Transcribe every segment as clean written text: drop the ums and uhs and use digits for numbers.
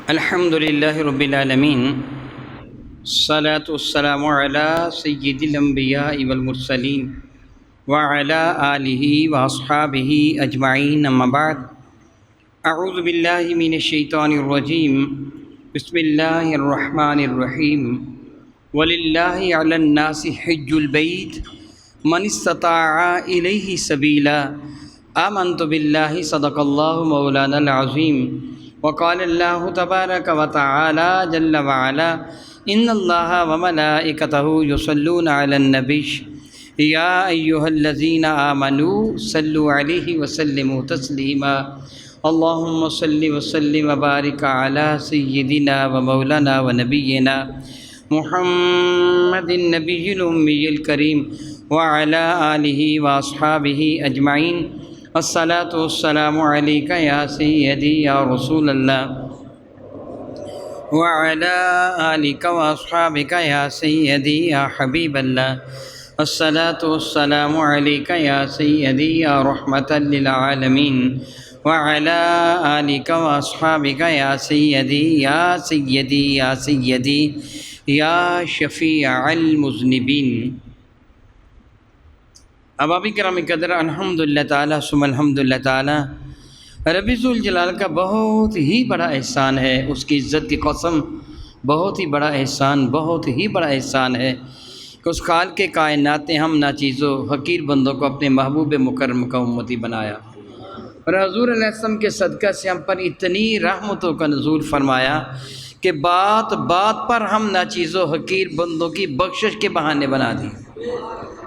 الحمد للہ رب العالمین، الصلاۃ والسلام علی سید الانبیاء والمرسلین وعلی آلہ واصحابہ اجمعین، اما بعد۔ اعوذ باللہ من الشیطان الرجیم، بسم اللہ الرحمن الرحیم۔ وللہ علی الناس حج البیت من استطاع الیہ سبیلا، آمنت باللہ صدق اللہ مولانا العظیم۔ وقال اللہ تبارک و تعالی جل وعلا، ان اللہ وملائکتہ یصلون علی النبی یا ایہا الذین آمنوا صلوا علیہ وسلموا تسلیما۔ اللہم صل وسلم وبارک علی سیدنا و مولانا و نبینا محمد النبی الامی الکریم وعلی آلہ واصحابہ اجمعین۔ الصلاۃ والسلام علیک یا سیدی یا رسول اللہ وعلی آلک واصحابک یا سیدی یا حبیب اللہ۔ الصلاۃ والسلام علیک یا سیدی یا رحمۃ للعالمین وعلی آلک واصحابک یا سیدی یا سیدی یا سیدی یا شفیع المذنبین۔ احبابی کرام قدر، الحمدللہ تعالیٰ ثم الحمدللہ تعالیٰ، رب ذوالجلال کا بہت ہی بڑا احسان ہے، اس کی عزت کی قسم، بہت ہی بڑا احسان، بہت ہی بڑا احسان ہے کہ اس خالق کے کائنات نے ہم ناچیزوں حقیر بندوں کو اپنے محبوب مکرم کا امتی بنایا، اور حضور علیہ السلام کے صدقہ سے ہم پر اتنی رحمتوں کا نزول فرمایا کہ بات بات پر ہم ناچیزوں حقیر بندوں کی بخشش کے بہانے بنا دی،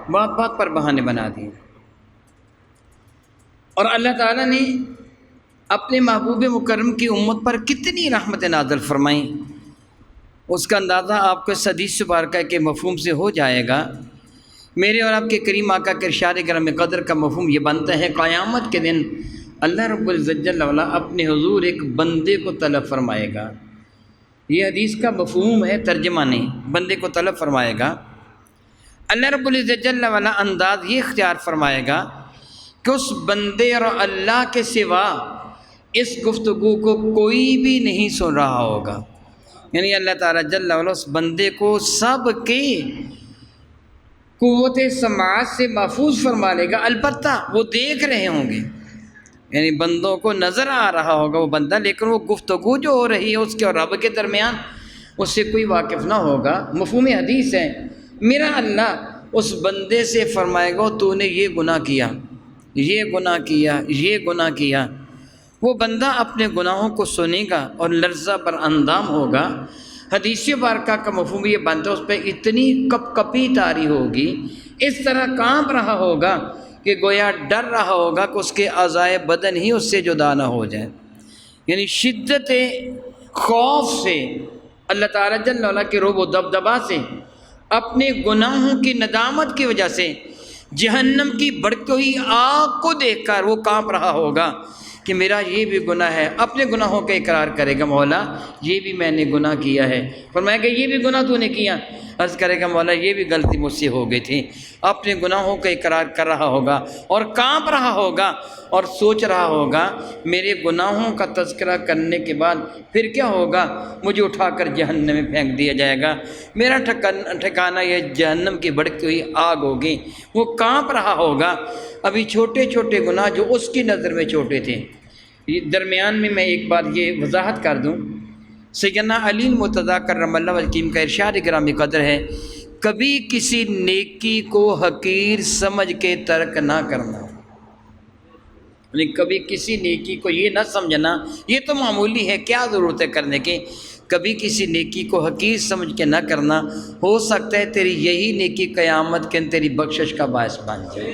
بات بات پر بہانے بنا دیے۔ اور اللہ تعالیٰ نے اپنے محبوب مکرم کی امت پر کتنی رحمت نازل فرمائیں، اس کا اندازہ آپ کو اس حدیث مبارکہ کے مفہوم سے ہو جائے گا۔ میرے اور آپ کے کریم آقا کے ارشاد کرم قدر کا مفہوم یہ بنتا ہے، قیامت کے دن اللہ رب العزت جل وعلا اپنے حضور ایک بندے کو طلب فرمائے گا۔ یہ حدیث کا مفہوم ہے، ترجمہ نہیں، بندے کو طلب فرمائے گا۔ اللہ رب العزت جل وعلا انداز یہ اختیار فرمائے گا کہ اس بندے اور اللہ کے سوا اس گفتگو کو کوئی بھی نہیں سن رہا ہوگا، یعنی اللہ تعالیٰ جل وعلا اس بندے کو سب کے قوت سماعت سے محفوظ فرما لے گا، البتہ وہ دیکھ رہے ہوں گے، یعنی بندوں کو نظر آ رہا ہوگا وہ بندہ، لیکن وہ گفتگو جو ہو رہی ہے اس کے اور رب کے درمیان اس سے کوئی واقف نہ ہوگا۔ مفہوم حدیث ہے، میرا اللہ اس بندے سے فرمائے گا تو نے یہ گناہ کیا، یہ گناہ کیا، یہ گناہ کیا۔ وہ بندہ اپنے گناہوں کو سنے گا اور لرزہ پر اندام ہوگا۔ حدیث مبارکہ کا مفہوم یہ بنتا ہے، اس پہ اتنی کپ کپی طاری ہوگی، اس طرح کانپ رہا ہوگا کہ گویا ڈر رہا ہوگا کہ اس کے اعضائے بدن ہی اس سے جدا نہ ہو جائے، یعنی شدت خوف سے، اللہ تعالیٰ جل وعلا کے رعب و دبدبا سے، اپنے گناہوں کی ندامت کی وجہ سے، جہنم کی بڑھتی ہوئی آگ کو دیکھ کر وہ کانپ رہا ہوگا کہ میرا یہ بھی گناہ ہے۔ اپنے گناہوں کا اقرار کرے گا، مولا یہ بھی میں نے گناہ کیا ہے۔ فرمایا کہ یہ بھی گناہ تو نے کیا، عرض کرے گا مولا یہ بھی غلطی مجھ سے ہو گئی تھی۔ اپنے گناہوں کا اقرار کر رہا ہوگا اور کانپ رہا ہوگا اور سوچ رہا ہوگا میرے گناہوں کا تذکرہ کرنے کے بعد پھر کیا ہوگا، مجھے اٹھا کر جہنم میں پھینک دیا جائے گا، میرا ٹھکانہ یہ جہنم کی بھڑکتی ہوئی آگ ہوگی۔ وہ کانپ رہا ہوگا۔ ابھی چھوٹے چھوٹے گناہ جو اس کی نظر میں چھوٹے تھے، درمیان میں ایک بات یہ وضاحت کر دوں، سیدنا علی المرتضیٰ کرم اللہ وجہہ کا ارشاد گرامی قدر ہے، کبھی کسی نیکی کو حقیر سمجھ کے ترک نہ کرنا، یعنی کبھی کسی نیکی کو یہ نہ سمجھنا یہ تو معمولی ہے، کیا ضرورت ہے کرنے کی، کبھی کسی نیکی کو حقیر سمجھ کے نہ کرنا، ہو سکتا ہے تیری یہی نیکی قیامت کے تیری بخشش کا باعث بن جائے۔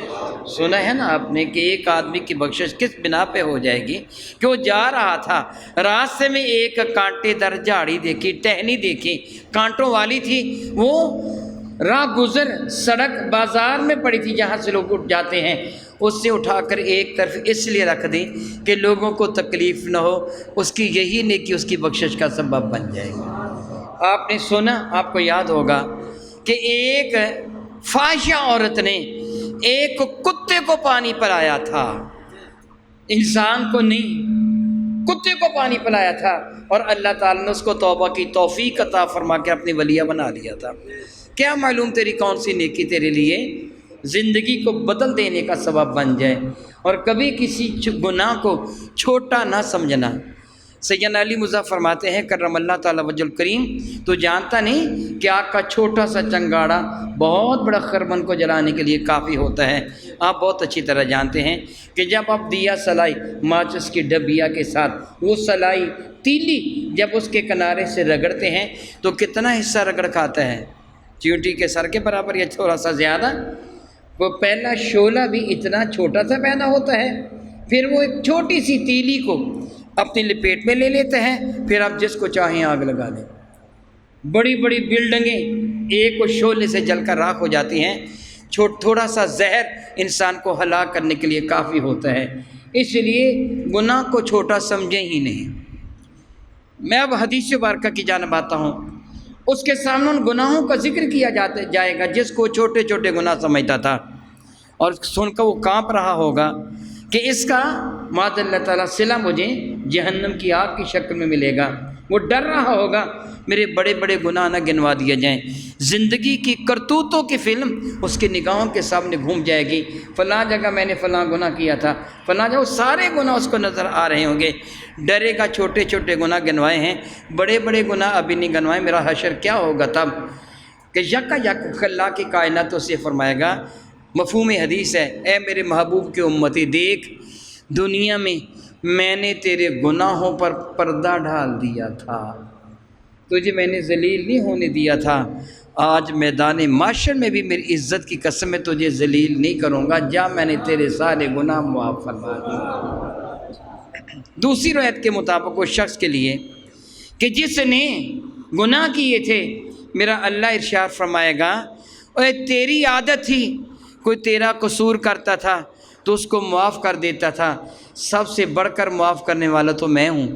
سنا ہے نا آپ نے کہ ایک آدمی کی بخشش کس بنا پہ ہو جائے گی کہ وہ جا رہا تھا، راستے میں ایک کانٹے در جھاڑی دیکھی، ٹہنی دیکھی، کانٹوں والی تھی، وہ راہ گزر سڑک بازار میں پڑی تھی جہاں سے لوگ اٹھ جاتے ہیں، اس سے اٹھا کر ایک طرف اس لیے رکھ دی کہ لوگوں کو تکلیف نہ ہو، اس کی یہی نیکی اس کی بخشش کا سبب بن جائے گی۔ آپ نے سنا، آپ کو یاد ہوگا کہ ایک فاحشہ عورت نے ایک کتے کو پانی پلایا تھا، انسان کو نہیں، کتے کو پانی پلایا تھا اور اللہ تعالیٰ نے اس کو توبہ کی توفیق عطا فرما کے اپنی ولیہ بنا لیا تھا۔ کیا معلوم تیری کون سی نیکی تیرے لیے زندگی کو بدل دینے کا سبب بن جائے۔ اور کبھی کسی گناہ کو چھوٹا نہ سمجھنا۔ سیدنا علی مظفر فرماتے ہیں کرم اللہ تعالیٰ وجہ الکریم، تو جانتا نہیں کہ آگ کا چھوٹا سا چنگاڑا بہت بڑا خرمن کو جلانے کے لیے کافی ہوتا ہے۔ آپ بہت اچھی طرح جانتے ہیں کہ جب آپ دیا سلائی ماچس کی ڈبیا کے ساتھ وہ سلائی تیلی جب اس کے کنارے سے رگڑتے ہیں تو کتنا حصہ رگڑ کھاتا ہے؟ چیونٹی کے سر کے برابر یا تھوڑا سا زیادہ۔ وہ پہلا شعلہ بھی اتنا چھوٹا سا پیدا ہوتا ہے، پھر وہ ایک چھوٹی سی تیلی کو اپنی لپیٹ میں لے لیتے ہیں، پھر آپ جس کو چاہیں آگ لگا دیں۔ بڑی بڑی بلڈنگیں ایک شعلے سے جل کر راکھ ہو جاتی ہیں۔ تھوڑا سا زہر انسان کو ہلاک کرنے کے لیے کافی ہوتا ہے۔ اس لیے گناہ کو چھوٹا سمجھیں ہی نہیں۔ میں اب حدیث مبارکہ کی جانب آتا ہوں۔ اس کے سامنے ان گناہوں کا ذکر کیا جائے گا جس کو چھوٹے چھوٹے گناہ سمجھتا تھا، اور سن کر وہ کانپ رہا ہوگا کہ اس کا معاذ اللہ تعالیٰ صلہ مجھے جہنم کی آگ کی شکل میں ملے گا۔ وہ ڈر رہا ہوگا میرے بڑے بڑے گناہ نہ گنوا دیے جائیں۔ زندگی کی کرتوتوں کی فلم اس کی نگاہوں کے سامنے گھوم جائے گی، فلاں جگہ میں نے فلاں گناہ کیا تھا، فلاں جگہ، سارے گناہ اس کو نظر آ رہے ہوں گے۔ ڈرے گا چھوٹے چھوٹے گناہ گنوائے ہیں، بڑے بڑے گناہ ابھی نہیں گنوائے، میرا حشر کیا ہوگا تب کہ یکا یک اللہ کی کائنات سے فرمائے گا۔ مفہوم حدیث ہے، اے میرے محبوب کے امتی، دیکھ دنیا میں نے تیرے گناہوں پر پردہ ڈال دیا تھا، تجھے میں نے ذلیل نہیں ہونے دیا تھا، آج میدان معاشر میں بھی میری عزت کی قسم میں تجھے ذلیل نہیں کروں گا، جا میں نے تیرے سارے گناہ معاف فرما دیے۔ دوسری روایت کے مطابق اس شخص کے لیے کہ جس نے گناہ کیے تھے، میرا اللہ ارشاد فرمائے گا اے تیری عادت تھی، کوئی تیرا قصور کرتا تھا تو اس کو معاف کر دیتا تھا، سب سے بڑھ کر معاف کرنے والا تو میں ہوں،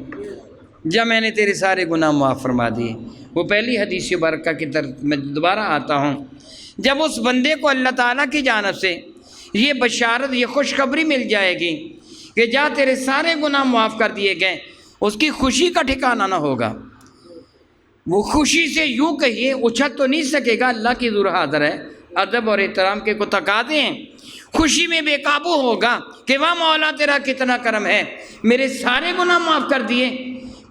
جب میں نے تیرے سارے گناہ معاف فرما دیے۔ وہ پہلی حدیث برکہ کی طرف میں دوبارہ آتا ہوں۔ جب اس بندے کو اللہ تعالیٰ کی جانب سے یہ بشارت، یہ خوشخبری مل جائے گی کہ جا تیرے سارے گناہ معاف کر دیے گئے، اس کی خوشی کا ٹھکانہ نہ ہوگا۔ وہ خوشی سے یوں کہیے اچھل تو نہیں سکے گا، اللہ کی حضور حاضر ہے، ادب اور احترام کے کو تقاضے ہیں، خوشی میں بے قابو ہوگا کہ واہ مولا تیرا کتنا کرم ہے، میرے سارے گناہ معاف کر دیے۔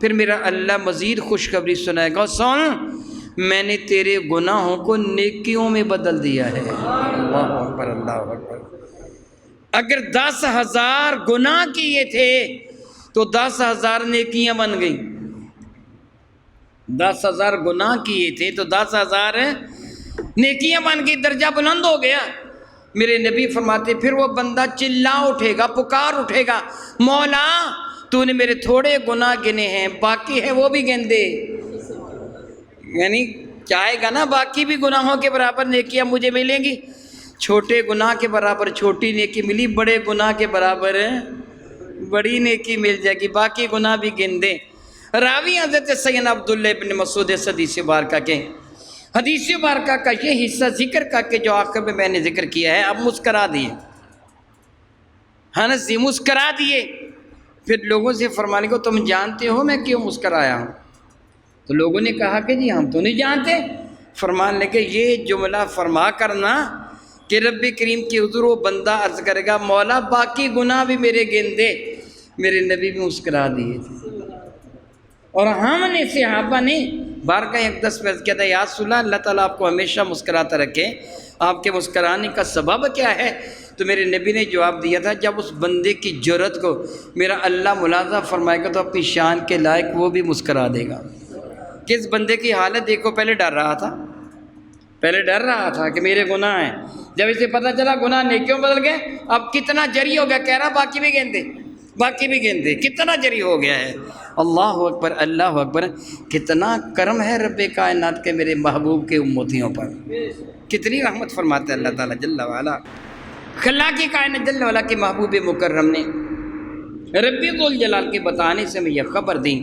پھر میرا اللہ مزید خوشخبری سنائے گا، سن میں نے تیرے گناہوں کو نیکیوں میں بدل دیا ہے۔ اللہ اکبر، اللہ اکبر۔ اگر 10,000 گناہ کیے تھے تو 10,000 نیکیاں بن گئیں۔ 10,000 گناہ کیے تھے تو 10,000 نیکیاں بن گئی، درجہ بلند ہو گیا۔ میرے نبی فرماتے پھر وہ بندہ چلا اٹھے گا، پکار اٹھے گا، مولا تو نے میرے تھوڑے گناہ گنے ہیں، باقی ہے وہ بھی گن دے۔ یعنی چاہے گا نا باقی بھی گناہوں کے برابر نیکیاں مجھے ملیں گی، چھوٹے گناہ کے برابر چھوٹی نیکی ملی، بڑے گناہ کے برابر بڑی نیکی مل جائے گی، باقی گناہ بھی گن دیں۔ راوی حضرت سیدنا عبداللہ ابن مسعود حدیث مبارکہ کے حدیث مبارکہ کا یہ حصہ ذکر کر کے جو آخر میں نے ذکر کیا ہے، اب مسکرا دیے، انس جی مسکرا دیے۔ پھر لوگوں سے فرمانے کو تم جانتے ہو میں کیوں مسکرایا ہوں؟ تو لوگوں نے کہا کہ جی ہم تو نہیں جانتے۔ فرمان لے کے یہ جملہ فرما کرنا کہ رب کریم کی حضور وہ بندہ عرض کرے گا مولا باقی گناہ بھی میرے گن دے، میرے نبی بھی مسکرا دیے تھے۔ اور ہم نے صحابہ نے بارگاہ اقدس میں کہا یا رسول اللہ، اللہ تعالیٰ آپ کو ہمیشہ مسکراتا رکھے، آپ کے مسکرانے کا سبب کیا ہے؟ تو میرے نبی نے جواب دیا تھا جب اس بندے کی جرت کو میرا اللہ ملاحظہ فرمائے گا تو اپنی شان کے لائق وہ بھی مسکرا دے گا۔ کہ اس بندے کی حالت دیکھو، پہلے ڈر رہا تھا کہ میرے گناہ ہیں، جب اسے پتہ چلا گناہ نیکیوں بدل گئے، اب کتنا جری ہو گیا، کہہ رہا باقی بھی گن دے، کتنا جری ہو گیا ہے۔ اللہ اکبر، اللہ اکبر، کتنا کرم ہے رب کائنات کے میرے محبوب کے امتیوں پر، کتنی رحمت فرماتے ہیں اللہ تعالیٰ جل وعلا۔ اللہ کی کائنات جل وعلا کے محبوب مکرم نے رب ذوالجلال کے بتانے سے میں یہ خبر دی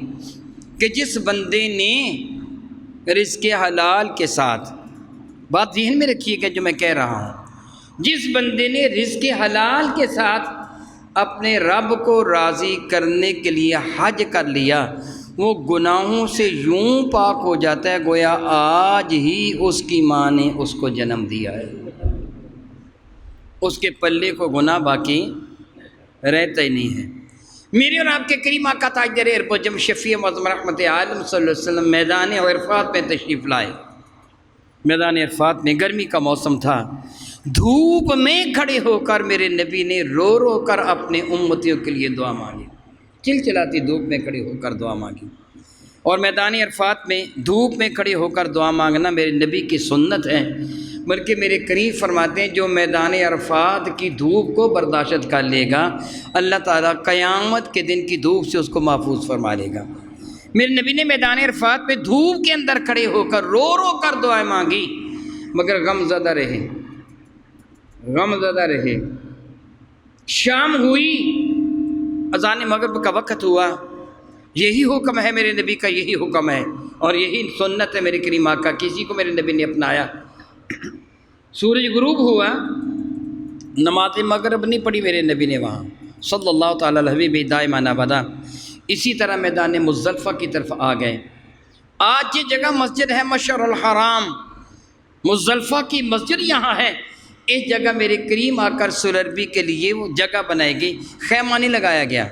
کہ جس بندے نے رزق حلال کے ساتھ، بات ذہن میں رکھیے کہ جو میں کہہ رہا ہوں، جس بندے نے رزق حلال کے ساتھ اپنے رب کو راضی کرنے کے لیے حج کر لیا، وہ گناہوں سے یوں پاک ہو جاتا ہے گویا آج ہی اس کی ماں نے اس کو جنم دیا ہے، اس کے پلے کو گناہ باقی رہتا ہی نہیں ہے۔ میرے اور آپ کے کریم آقا تاجدار ارب جب شفیع معظم رحمت عالم صلی اللہ علیہ وسلم میدان عرفات میں تشریف لائے، میدان عرفات میں گرمی کا موسم تھا، دھوپ میں کھڑے ہو کر میرے نبی نے رو رو کر اپنے امتیوں کے لیے دعا مانگی، چلچلاتی دھوپ میں کھڑے ہو کر دعا مانگی۔ اور میدان عرفات میں دھوپ میں کھڑے ہو کر دعا مانگنا میرے نبی کی سنت ہے، بلکہ میرے کریم فرماتے ہیں جو میدان عرفات کی دھوپ کو برداشت کر لے گا اللہ تعالیٰ قیامت کے دن کی دھوپ سے اس کو محفوظ فرما لے گا۔ میرے نبی نے میدان عرفات میں دھوپ کے اندر کھڑے ہو کر رو رو کر دعائیں مانگی، مگر غم زدہ رہے، غم زدہ رہے۔ شام ہوئی، اذان مغرب کا وقت ہوا، یہی حکم ہے میرے نبی کا، یہی حکم ہے اور یہی سنت ہے میرے کریم آقا، کسی کو میرے نبی نے اپنایا۔ سورج غروب ہوا، نماز مغرب نہیں پڑھی میرے نبی نے وہاں صلی اللہ تعالیٰ علیہ دائماً ابدا۔ اسی طرح میدان مزدلفہ کی طرف آ گئے۔ آج یہ جگہ مسجد ہے مشعر الحرام، مزدلفہ کی مسجد یہاں ہے۔ اس جگہ میرے کریم آ کر سلربی کے لیے وہ جگہ بنائی گئی، خیمہ نہیں لگایا گیا۔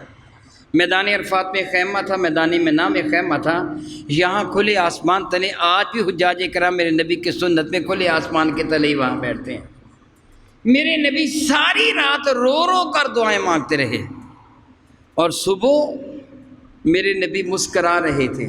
میدان عرفات میں خیمہ تھا، میدان منہ میں خیمہ تھا، یہاں کھلے آسمان تلے آج بھی حجاج کرام میرے نبی کی سنت میں کھلے آسمان کے تلے ہی وہاں بیٹھتے ہیں۔ میرے نبی ساری رات رو رو کر دعائیں مانگتے رہے اور صبح میرے نبی مسکرا رہے تھے۔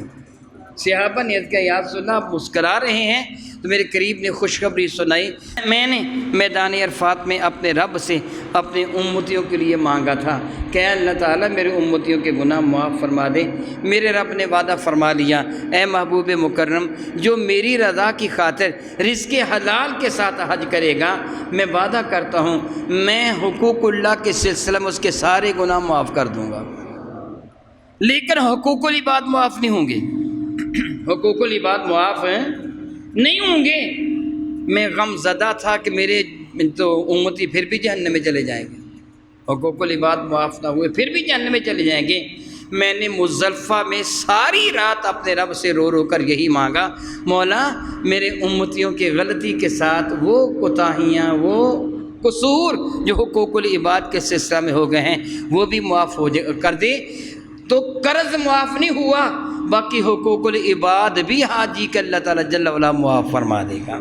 صحابہ نے کہا یا رسول اللہ آپ مسکرا رہے ہیں؟ تو میرے قریب نے خوشخبری سنائی، میں نے میدان عرفات میں اپنے رب سے اپنے امتیوں کے لیے مانگا تھا کہ اللہ تعالیٰ میرے امتیوں کے گناہ معاف فرما دے۔ میرے رب نے وعدہ فرما لیا، اے محبوب مکرم جو میری رضا کی خاطر رزق حلال کے ساتھ حج کرے گا، میں وعدہ کرتا ہوں میں حقوق اللہ کے سلسلے میں اس کے سارے گناہ معاف کر دوں گا، لیکن حقوق العباد معاف نہیں ہوں گے، حقوق العباد معاف نہیں ہوں گے۔ میں غم زدہ تھا کہ میرے تو امتی پھر بھی جہنم میں چلے جائیں گے، حقوق العباد معاف نہ ہوئے پھر بھی جہنم میں چلے جائیں گے۔ میں نے مزدلفہ میں ساری رات اپنے رب سے رو رو کر یہی مانگا، مولا میرے امتیوں کے غلطی کے ساتھ وہ کوتاہیاں، وہ قصور جو حقوق العباد کے سلسلہ میں ہو گئے ہیں وہ بھی معاف کر دے۔ تو قرض معاف نہیں ہوا، باقی حقوق العباد بھی حاجی کے اللہ تعالیٰ جل وعلا معاف فرما دے گا۔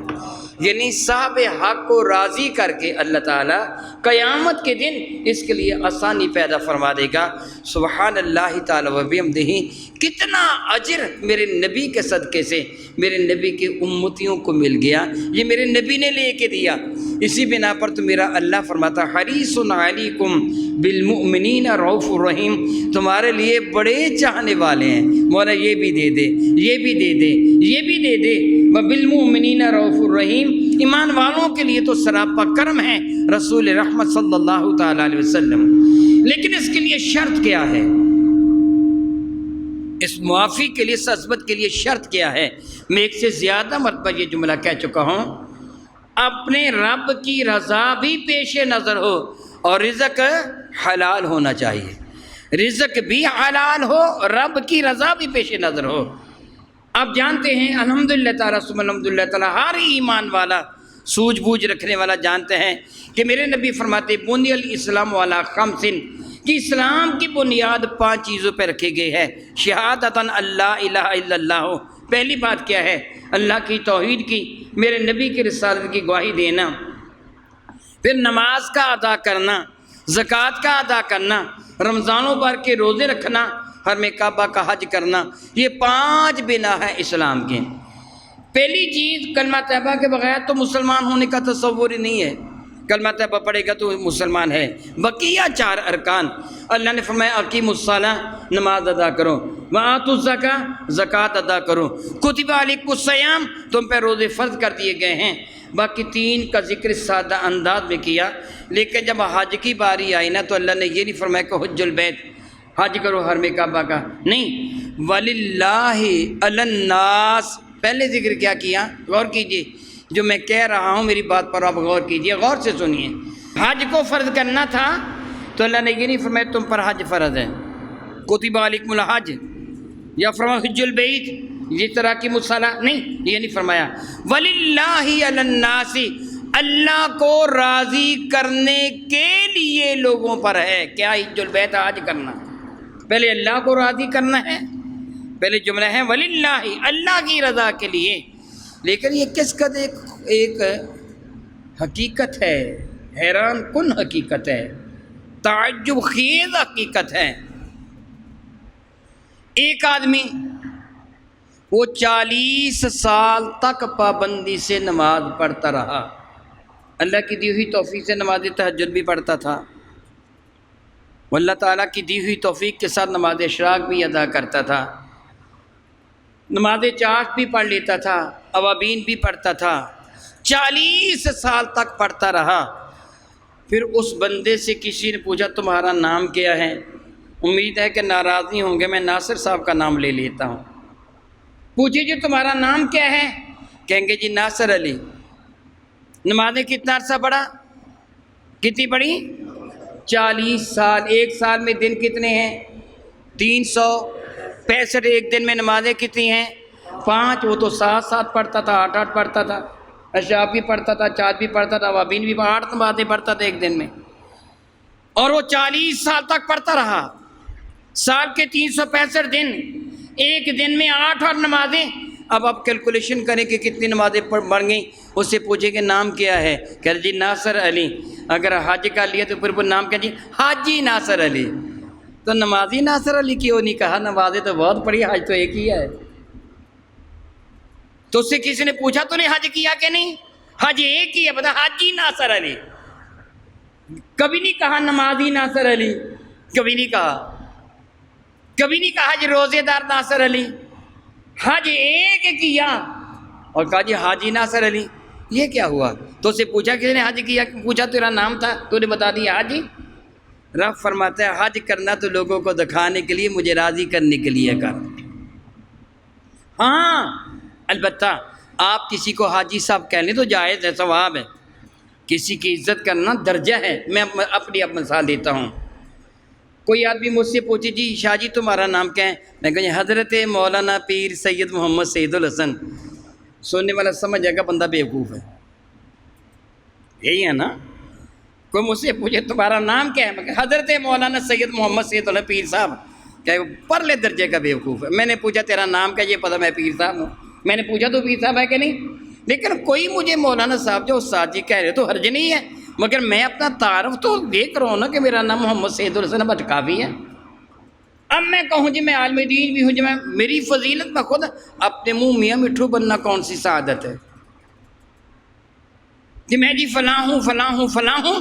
یعنی صاحب حق کو راضی کر کے اللہ تعالیٰ قیامت کے دن اس کے لیے آسانی پیدا فرما دے گا۔ سبحان اللہ تعالیٰ و بحمدہ، کتنا اجر میرے نبی کے صدقے سے میرے نبی کے امتیوں کو مل گیا، یہ میرے نبی نے لے کے دیا۔ اسی بنا پر تو میرا اللہ فرماتا حریص علیکم بالمؤمنین رؤوف الرحیم، تمہارے لیے بڑے چاہنے والے ہیں، مولا یہ بھی دے دے، یہ بھی دے دے، یہ بھی دے دے۔ وبالمؤمنین رؤوف الرحیم، ایمان والوں کے لیے تو سراپا کرم ہے رسول رحمت صلی اللہ تعالیٰ علیہ وسلم۔ لیکن اس کے لیے شرط کیا ہے؟ اس معافی کے لیے، اس عصمت کے لیے شرط کیا ہے؟ میں ایک سے زیادہ مرتبہ یہ جملہ کہہ چکا ہوں، اپنے رب کی رضا بھی پیش نظر ہو اور رزق حلال ہونا چاہیے، رزق بھی حلال ہو، رب کی رضا بھی پیش نظر ہو۔ آپ جانتے ہیں الحمدللہ تعالیٰ ثم الحمدللہ تعالیٰ، ہر ایمان والا سوجھ بوجھ رکھنے والا جانتے ہیں کہ میرے نبی فرماتے بنی الاسلام علی خمس، کہ اسلام کی بنیاد 5 چیزوں پہ رکھی گئی ہے۔ شہادت اللہ الہ الا اللہ، پہلی بات کیا ہے؟ اللہ کی توحید کی، میرے نبی کی رسالت کی گواہی دینا، پھر نماز کا ادا کرنا، زکوٰۃ کا ادا کرنا، رمضان و بار کے روزے رکھنا، حرم کعبہ کا حج کرنا، یہ 5 بنا ہے اسلام کے۔ پہلی چیز کلمہ طیبہ کے بغیر تو مسلمان ہونے کا تصور ہی نہیں ہے، کلمہ طیبہ پڑھے گا تو مسلمان ہے۔ بقیہ 4 ارکان، اللہ نے فرمایا اقیموا الصلاۃ، نماز ادا کرو، وآتوا الزکاۃ، زکوٰۃ ادا کرو، کتب علیکم الصیام، تم پہ روزے فرض کر دیے گئے ہیں۔ باقی 3 کا ذکر سادہ انداز میں کیا، لیکن جب حج کی باری آئی نا تو اللہ نے یہ نہیں فرمایا کہ حج البیت، حج کرو حرم کعبہ کا، نہیں، وَلِلَّهِ عَلَى النَّاسِ، پہلے ذکر کیا کیا؟ غور کیجئے، جو میں کہہ رہا ہوں میری بات پر آپ غور کیجئے، غور سے سنیے۔ حج کو فرض کرنا تھا تو اللہ نے یہ نہیں فرمایا تم پر حج فرض ہے، کتب علیکم الحج، یا فرمایا حج البیت، یہ طرح کی مصالحہ نہیں، یہ نہیں فرمایا۔ وَلِلَّهِ عَلَى النَّاسِ، اللہ کو راضی کرنے کے لیے لوگوں پر ہے کیا؟ حج البیت، حج کرنا، پہلے اللہ کو راضی کرنا ہے، پہلے جملہ ہے وَلِلَّهِ، اللہ کی رضا کے لیے۔ لیکن یہ کس قدر ایک حقیقت ہے، حیران کن حقیقت ہے، تعجب خیز حقیقت ہے۔ ایک آدمی وہ 40 سال تک پابندی سے نماز پڑھتا رہا، اللہ کی دی ہوئی توفیق سے نماز تہجد بھی پڑھتا تھا، وہ اللہ تعالیٰ کی دی ہوئی توفیق کے ساتھ نماز اشراق بھی ادا کرتا تھا، نماز چاشت بھی پڑھ لیتا تھا، اوابین بھی پڑھتا تھا، 40 سال تک پڑھتا رہا۔ پھر اس بندے سے کسی نے پوچھا تمہارا نام کیا ہے؟ امید ہے کہ ناراض نہیں ہوں گے، میں ناصر صاحب کا نام لے لیتا ہوں۔ پوچھے جی تمہارا نام کیا ہے؟ کہیں گے جی ناصر علی۔ نمازیں کتنا عرصہ پڑھا؟ کتنی پڑھی؟ 40 سال۔ ایک سال میں دن کتنے ہیں؟ 365۔ ایک دن میں نمازیں کتنی ہیں؟ 5۔ وہ تو 7 پڑھتا تھا، 8 پڑھتا تھا، عشاء بھی پڑھتا تھا، چاشت بھی پڑھتا تھا، اوابین بھی، 8 نمازیں پڑھتا تھا ایک دن میں، اور وہ 40 سال تک پڑھتا رہا۔ سال کے 365 دن، ایک دن میں 8 نمازیں۔ اب آپ کیلکولیشن کریں کہ کتنی نمازیں بڑھ گئیں۔ اس سے پوچھیں کہ نام کیا ہے؟ کہہ جی ناصر علی۔ اگر حج کا لیا تو پھر وہ نام کیا جی؟ حاجی ناصر علی۔ تو نمازی ناصر علی کیوں نہیں کہا؟ نمازیں تو بہت پڑھی، حج تو ایک ہی ہے۔ تو اس سے کسی نے پوچھا تو نے حج کیا کہ نہیں؟ حج ایک ہی ہے، بتا حاجی ناصر علی۔ کبھی نہیں کہا نمازی ناصر علی، کبھی نہیں کہا، کبھی نہیں کہا جی روزے دار ناصر علی۔ حج ایک کیا اور کہا جی حاجی ناصر علی۔ یہ کیا ہوا؟ تو اسے پوچھا کسی نے حج کیا؟ پوچھا تیرا نام تھا، تو نے بتا دیا حاجی۔ رب فرماتا ہے حج کرنا تو لوگوں کو دکھانے کے لیے، مجھے راضی کرنے کے لیے کر۔ ہاں البتہ آپ کسی کو حاجی صاحب کہہ لیں تو جائز ہے، ثواب ہے، کسی کی عزت کرنا درجہ ہے۔ میں اپنی مثال دیتا ہوں۔ کوئی آدمی مجھ سے پوچھے جی شاہ جی تمہارا نام کیا ہے؟ میں کہوں حضرت مولانا پیر سید محمد سعید الحسن۔ سننے والا سمجھ جائے گا بندہ بیوقوف ہے، یہی ہے نا؟ کوئی مجھ سے پوچھے تمہارا نام کیا ہے؟ میں کہا حضرت مولانا سید محمد سعید الحسن پیر صاحب، کہ پرلے درجے کا بیوقوف ہے۔ میں نے پوچھا تیرا نام کیا؟ یہ پتہ میں پیر صاحب ہوں۔ میں نے پوچھا تو پیر صاحب ہے کہ نہیں؟ لیکن کوئی مجھے مولانا صاحب جو استاد جی کہہ رہے تو حرج نہیں ہے، مگر میں اپنا تعارف تو دیکھ رہا ہوں نا کہ میرا نام محمد سعید الحسن بس کافی ہے۔ اب میں کہوں جی میں عالم دین بھی ہوں جی، میں میری فضیلت میں خود اپنے منہ میاں مٹھو بننا کون سی سعادت ہے کہ میں جی فلاں ہوں فلاں ہوں فلاں ہوں۔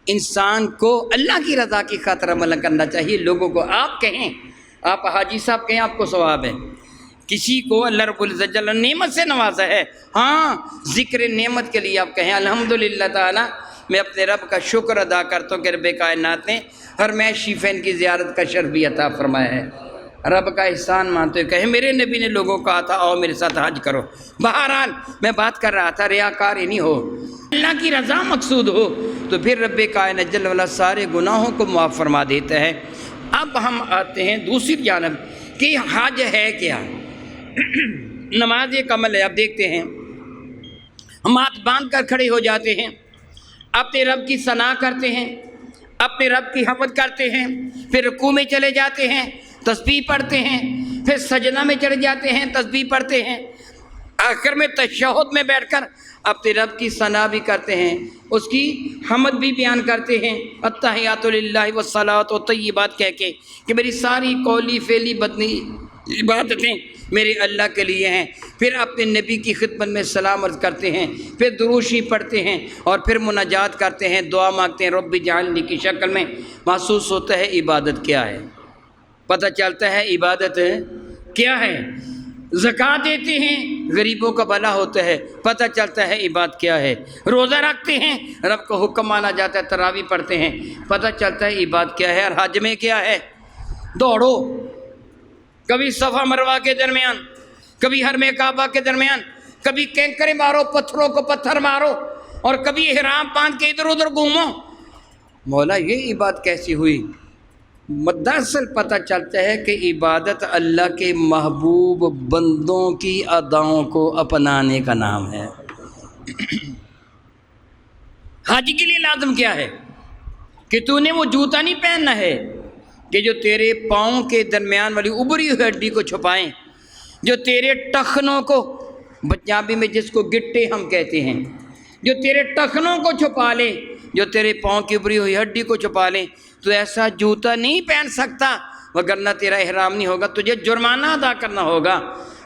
انسان کو اللہ کی رضا کی خاطر عمل کرنا چاہیے۔ لوگوں کو آپ کہیں، آپ حاجی صاحب کہیں، آپ کو ثواب ہے۔ کسی کو اللہ رب العزت جل نعمت سے نوازا ہے، ہاں ذکر نعمت کے لیے آپ کہیں الحمدللہ تعالی میں اپنے رب کا شکر ادا کرتا ہوں کہ رب کائنات نے حرمین شریفین کی زیارت کا شرف بھی عطا فرمایا ہے۔ رب کا احسان مانتے ہوئے کہیں میرے نبی نے لوگوں کو کہا تھا آؤ میرے ساتھ حج کرو۔ بہرحال میں بات کر رہا تھا ریاکار ہی نہیں ہو، اللہ کی رضا مقصود ہو تو پھر رب کائنات جل وعلا سارے گناہوں کو معاف فرما دیتا ہے۔ اب ہم آتے ہیں دوسری جانب کہ حج ہے کیا؟ نماز ایک عمل ہے۔ اب دیکھتے ہیں ہم ہاتھ باندھ کر کھڑے ہو جاتے ہیں، اپنے رب کی ثنا کرتے ہیں، اپنے رب کی حمد کرتے ہیں، پھر رکوع میں چلے جاتے ہیں، تسبیح پڑھتے ہیں، پھر سجدہ میں چڑھ جاتے ہیں، تسبیح پڑھتے ہیں، آخر میں تشہد میں بیٹھ کر اپنے رب کی ثنا بھی کرتے ہیں، اس کی حمد بھی بیان کرتے ہیں، التحیات للہ والصلاۃ والطیبات کہہ کے کہ میری ساری قولی فعلی بدنی عبادتیں میرے اللہ کے لیے ہیں۔ پھر اپنے نبی کی خدمت میں سلام عرض کرتے ہیں، پھر دروشی پڑھتے ہیں اور پھر مناجات کرتے ہیں، دعا مانگتے ہیں رب اجعلنی کی شکل میں۔ محسوس ہوتا ہے عبادت کیا ہے، پتہ چلتا ہے عبادت کیا ہے۔ زکوٰۃ دیتے ہیں، غریبوں کا بھلا ہوتا ہے، پتہ چلتا ہے عبادت کیا ہے۔ روزہ رکھتے ہیں، رب کو حکم مانا جاتا ہے، تراویح پڑھتے ہیں، پتہ چلتا ہے عبادت کیا ہے۔ اور حج میں کیا ہے؟ دوڑو، کبھی صفا مروہ کے درمیان، کبھی حرم کعبہ کے درمیان، کبھی کینکریں مارو، پتھروں کو پتھر مارو، اور کبھی احرام باندھ کے ادھر ادھر گھومو۔ مولا یہ عبادت کیسی ہوئی؟ دراصل پتہ چلتا ہے کہ عبادت اللہ کے محبوب بندوں کی اداؤں کو اپنانے کا نام ہے۔ حج کے لیے لازم کیا ہے کہ تو نے وہ جوتا نہیں پہننا ہے کہ جو تیرے پاؤں کے درمیان والی ابری ہوئی ہڈی کو چھپائیں، جو تیرے ٹخنوں کو، پنجابی میں جس کو گٹے ہم کہتے ہیں، جو تیرے ٹخنوں کو چھپا لے، جو تیرے پاؤں کی ابری ہوئی ہڈی کو چھپا لے۔ تو ایسا جوتا نہیں پہن سکتا، وگرنہ تیرا احرام نہیں ہوگا، تجھے جرمانہ ادا کرنا ہوگا۔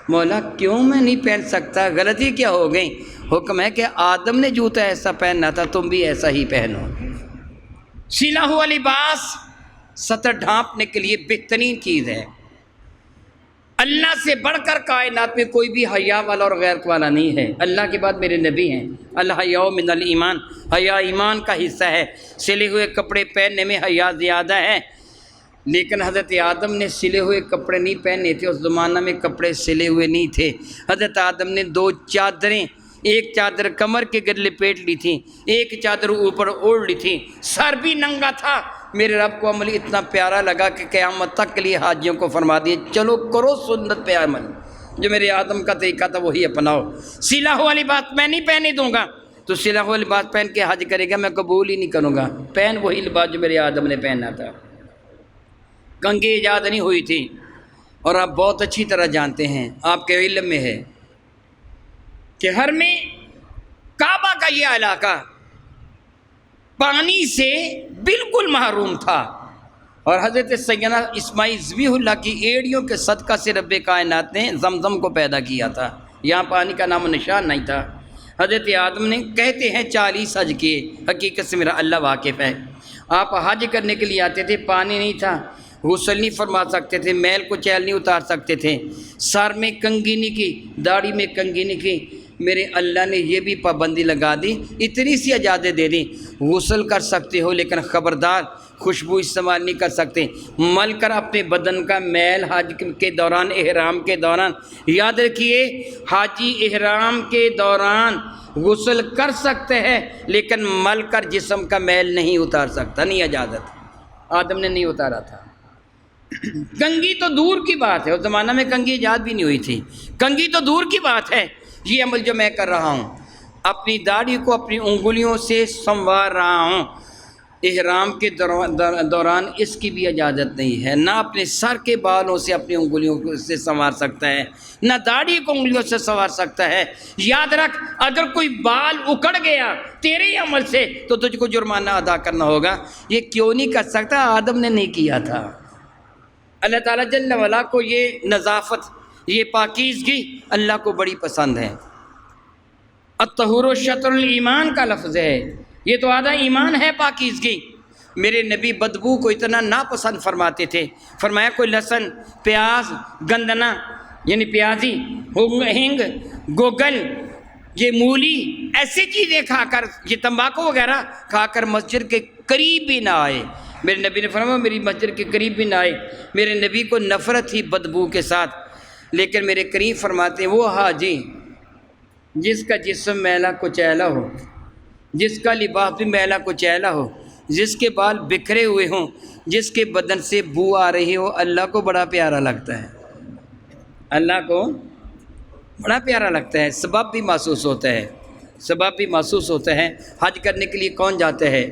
مولا کیوں میں نہیں پہن سکتا؟ غلطی کیا ہو گئی؟ حکم ہے کہ آدم نے جوتا ایسا پہننا تھا، تم بھی ایسا ہی پہنو۔ سلا ہوا لباس سطر ڈھانپنے کے لیے بہترین چیز ہے۔ اللہ سے بڑھ کر کائنات میں کوئی بھی حیا والا اور غیرت والا نہیں ہے۔ اللہ کے بعد میرے نبی ہیں۔ الحیاء من الایمان، حیا ایمان کا حصہ ہے۔ سلے ہوئے کپڑے پہننے میں حیا زیادہ ہے، لیکن حضرت آدم نے سلے ہوئے کپڑے نہیں پہنے تھے، اس زمانہ میں کپڑے سلے ہوئے نہیں تھے۔ حضرت آدم نے 2 چادریں، ایک چادر کمر کے گر لپیٹ لی تھی، ایک چادر اوپر اوڑھ لی تھی، سر بھی ننگا تھا۔ میرے رب کو عمل اتنا پیارا لگا کہ قیامت تک کے لیے حاجیوں کو فرما دیے چلو کرو سنت پہ عمل، جو میرے آدم کا طریقہ تھا وہی اپناؤ۔ سلا ہوا لباس میں نہیں پہنے دوں گا، تو سلا ہوا لباس پہن کے حج کرے گا، میں قبول ہی نہیں کروں گا۔ پہن وہی لباس جو میرے آدم نے پہنا تھا۔ کنگھی ایجاد نہیں ہوئی تھی، اور آپ بہت اچھی طرح جانتے ہیں، آپ کے علم میں ہے کہ ہر میں کعبہ کا یہ علاقہ پانی سے بالکل محروم تھا، اور حضرت سیدنا اسماعیل ذبیح اللہ کی ایڑیوں کے صدقہ سے رب کائنات نے زمزم کو پیدا کیا تھا۔ یہاں پانی کا نام و نشان نہیں تھا۔ حضرت آدم نے کہتے ہیں 40 حج کیے، حقیقت سے میرا اللہ واقف ہے۔ آپ حج کرنے کے لیے آتے تھے، پانی نہیں تھا، غسل نہیں فرما سکتے تھے، میل کو چیل نہیں اتار سکتے تھے، سر میں کنگھی نہیں کی، داڑھی میں کنگھی نہیں کی۔ میرے اللہ نے یہ بھی پابندی لگا دی، اتنی سی اجازت دے دی، غسل کر سکتے ہو لیکن خبردار خوشبو استعمال نہیں کر سکتے۔ مل کر اپنے بدن کا میل حج کے دوران، احرام کے دوران، یاد رکھیے حاجی احرام کے دوران غسل کر سکتے ہیں لیکن مل کر جسم کا میل نہیں اتار سکتا، نہیں اجازت۔ آدم نے نہیں اتارا تھا۔ کنگھی تو دور کی بات ہے، اس زمانہ میں کنگھی ایجاد بھی نہیں ہوئی تھی، کنگھی تو دور کی بات ہے۔ یہ عمل جو میں کر رہا ہوں، اپنی داڑھی کو اپنی انگلیوں سے سنوار رہا ہوں، احرام کے دوران اس کی بھی اجازت نہیں ہے۔ نہ اپنے سر کے بالوں سے اپنی انگلیوں سے سنوار سکتا ہے، نہ داڑھی کو انگلیوں سے سنوار سکتا ہے۔ یاد رکھ، اگر کوئی بال اکڑ گیا تیرے عمل سے تو تجھ کو جرمانہ ادا کرنا ہوگا۔ یہ کیوں نہیں کر سکتا؟ آدم نے نہیں کیا تھا۔ اللہ تعالیٰ جل وعلا کو یہ نظافت، یہ پاکیزگی اللہ کو بڑی پسند ہے۔ الطہور شطر الایمان کا لفظ ہے، یہ تو آدھا ایمان ہے پاکیزگی۔ میرے نبی بدبو کو اتنا ناپسند فرماتے تھے، فرمایا کوئی لہسن، پیاز، گندنا یعنی پیازی، ہینگ، گوگل، یہ مولی، ایسی چیزیں کھا کر، یہ تمباکو وغیرہ کھا کر مسجد کے قریب بھی نہ آئے۔ میرے نبی نے فرمایا میری مسجد کے قریب بھی نہ آئے۔ میرے نبی کو نفرت تھی بدبو کے ساتھ، لیکن میرے قریب فرماتے ہیں وہ حاجی جس کا جسم میلا کچیلا ہو، جس کا لباس بھی میلا کچیلا ہو، جس کے بال بکھرے ہوئے ہوں، جس کے بدن سے بو آ رہی ہو، اللہ کو بڑا پیارا لگتا ہے، اللہ کو بڑا پیارا لگتا ہے۔ سبب بھی محسوس ہوتا ہے، سبب بھی محسوس ہوتا ہے۔ حج کرنے کے لیے کون جاتا ہے؟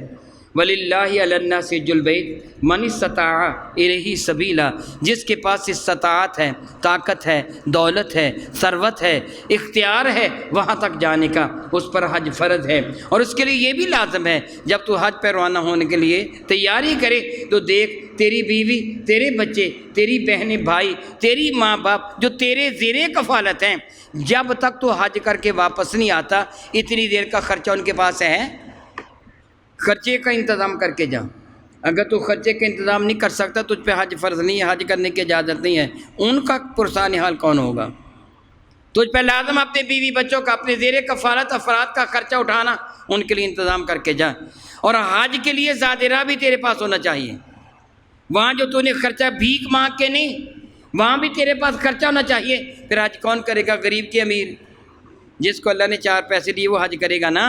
وَلِلَّهِ عَلَى النَّاسِ حِجُّ الْبَيْتِ مَنِ اسْتَطَاعَ إِلَيْهِ سَبِيلًا، جس کے پاس استطاعت ہے، طاقت ہے، دولت ہے، ثروت ہے، اختیار ہے وہاں تک جانے کا، اس پر حج فرض ہے۔ اور اس کے لیے یہ بھی لازم ہے جب تو حج پہ روانہ ہونے کے لیے تیاری کرے تو دیکھ تیری بیوی، تیرے بچے، تیری بہنیں، بھائی، تیری ماں باپ جو تیرے زیر کفالت ہیں، جب تک تو حج کر کے واپس نہیں آتا اتنی دیر کا خرچہ ان کے پاس ہے، خرچے کا انتظام کر کے جا۔ اگر تو خرچے کا انتظام نہیں کر سکتا تجھ پہ حج فرض نہیں ہے، حج کرنے کی اجازت نہیں ہے، ان کا پرسان حال کون ہوگا؟ تجھ پہ لازم اپنے بیوی بچوں کا، اپنے زیر کفالت افراد کا خرچہ اٹھانا، ان کے لیے انتظام کر کے جا۔ اور حج کے لیے زادرہ بھی تیرے پاس ہونا چاہیے، وہاں جو تو نے خرچہ بھیک مانگ کے نہیں، وہاں بھی تیرے پاس خرچہ ہونا چاہیے۔ پھر حج کون کرے گا؟ غریب کے امیر، جس کو اللہ نے 4 پیسے دیے وہ حج کرے گا نا۔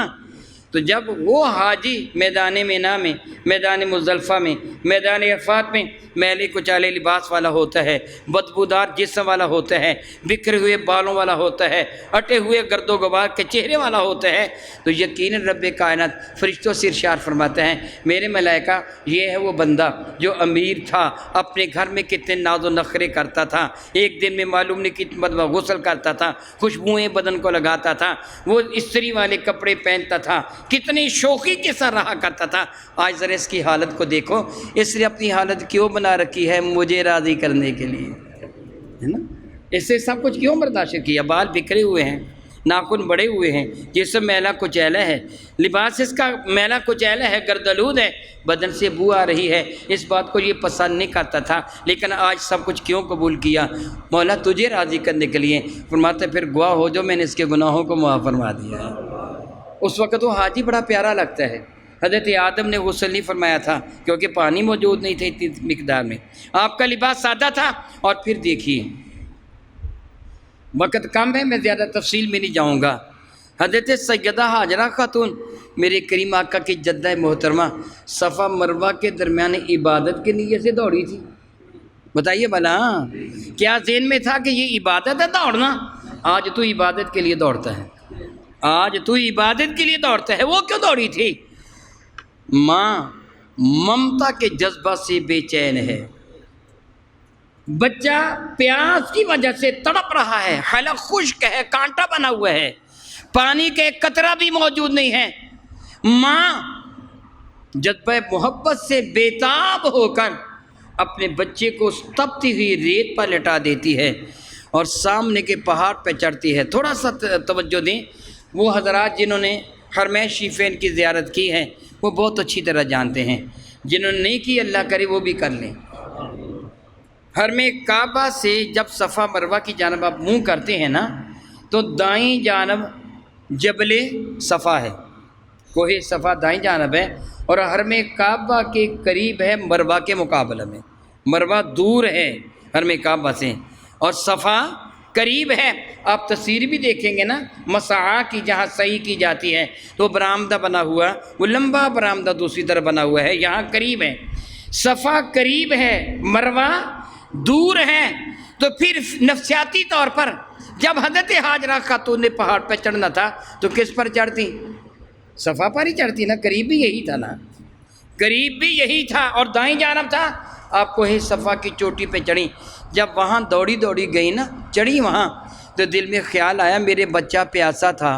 تو جب وہ حاجی میدان مینا میں، میدان مزدلفہ میں، میدان عرفات میں میلے کچالے لباس والا ہوتا ہے، بدبودار جسم والا ہوتا ہے، بکھرے ہوئے بالوں والا ہوتا ہے، اٹے ہوئے گرد و غبار کے چہرے والا ہوتا ہے، تو یقیناً رب کائنات فرشتوں سے ارشاد فرماتے ہیں میرے ملائکہ یہ ہے وہ بندہ جو امیر تھا، اپنے گھر میں کتنے ناز و نخرے کرتا تھا، ایک دن میں معلوم نہیں کتنے مرتبہ غسل کرتا تھا، خوشبوئیں بدن کو لگاتا تھا، وہ استری والے کپڑے پہنتا تھا، کتنی شوخی کے ساتھ رہا کرتا تھا، آج ذرا اس کی حالت کو دیکھو، اس نے اپنی حالت کیوں بنا رکھی ہے مجھے راضی کرنے کے لیے، ہے نا، اس سے سب کچھ کیوں برداشت کیا، بال بکھرے ہوئے ہیں، ناخن بڑے ہوئے ہیں، جسم میلا کچیلا ہے، لباس اس کا میلا کچیلا ہے، گردآلود ہے، بدن سے بو آ رہی ہے، اس بات کو یہ پسند نہیں کرتا تھا، لیکن آج سب کچھ کیوں قبول کیا، مولا تجھے راضی کرنے کے لیے، فرماتے پھر گواہ ہو جو میں نے اس کے گناہوں کو معاف فرما دیا ہے۔ اس وقت وہ حاجی بڑا پیارا لگتا ہے۔ حضرت آدم نے غسل نہیں فرمایا تھا کیونکہ پانی موجود نہیں تھا اتنی مقدار میں، آپ کا لباس سادہ تھا، اور پھر دیکھیے وقت کم ہے، میں زیادہ تفصیل میں نہیں جاؤں گا، حضرت سیدہ حاجرہ خاتون میرے کریم آقا کی جدہ محترمہ صفا مروہ کے درمیان عبادت کی نیت سے دوڑی تھی، بتائیے بھلا کیا ذہن میں تھا کہ یہ عبادت ہے دوڑنا؟ آج تو عبادت کے لیے دوڑتا ہے، آج تو عبادت کے لیے دوڑتا ہے، وہ کیوں دوڑی تھی؟ ماں ممتا کے جذبہ سے بے چین ہے، بچہ پیاس کی وجہ سے تڑپ رہا ہے، حلق خشک ہے، کانٹا بنا ہوا ہے، پانی کا ایک قطرہ بھی موجود نہیں ہے، ماں جذبہ محبت سے بےتاب ہو کر اپنے بچے کو تپتی ہوئی ریت پر لٹا دیتی ہے اور سامنے کے پہاڑ پہ چڑھتی ہے۔ تھوڑا سا توجہ دیں، وہ حضرات جنہوں نے حرمین شریفین کی زیارت کی ہے وہ بہت اچھی طرح جانتے ہیں، جنہوں نے نہیں کی اللہ کرے وہ بھی کر لیں۔ حرم کعبہ سے جب صفا مروہ کی جانب آپ منہ کرتے ہیں نا تو دائیں جانب جبل صفا ہے، کوہ صفا دائیں جانب ہے، اور حرم کعبہ کے قریب ہے مروہ کے مقابلے میں، مروہ دور ہے حرم کعبہ سے اور صفا قریب ہے۔ آپ تصویر بھی دیکھیں گے نا مسعی کی، جہاں سعی کی جاتی ہے تو برآمدہ بنا ہوا، وہ لمبا برآمدہ دوسری طرف بنا ہوا ہے، یہاں قریب ہے، صفا قریب ہے، مروہ دور ہے، تو پھر نفسیاتی طور پر جب حضرت حاجرہ خاتون نے پہاڑ پہ چڑھنا تھا تو کس پر چڑھتی؟ صفا پر ہی چڑھتی نا، قریب بھی یہی تھا نا، قریب بھی یہی تھا اور دائیں جانب تھا، آپ کو ہی صفا کی چوٹی پہ چڑھی، جب وہاں دوڑی دوڑی گئی نا، چڑھی وہاں تو دل میں خیال آیا میرے بچہ پیاسا تھا،